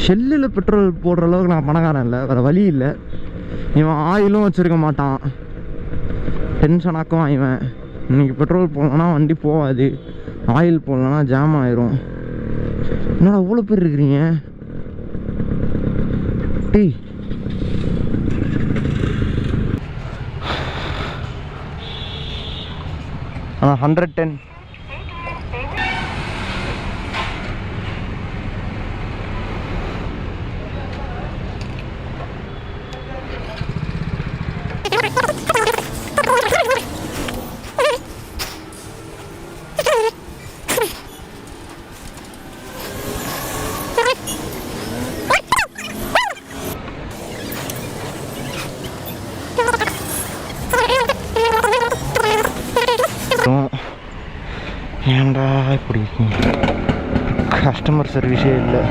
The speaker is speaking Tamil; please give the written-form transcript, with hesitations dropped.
ஷெல்லில் பெட்ரோல் போடுற அளவுக்கு நான் பணக்காரன் இல்லை, வேறு வழி இல்லை. இவன் ஆயிலும் வச்சுருக்க மாட்டான், டென்ஷன் ஆக்குவான் இவன். இன்றைக்கி பெட்ரோல் போடலன்னா வண்டி போகாது, ஆயில் போடலன்னா ஜாம் ஆயிரும். என்னடா அவ்வளோ பேர் இருக்கிறீங்க டேய்? ஆ 110. ஏன்டா இப்படி கஸ்டமர் சர்வீஸே இல்லை.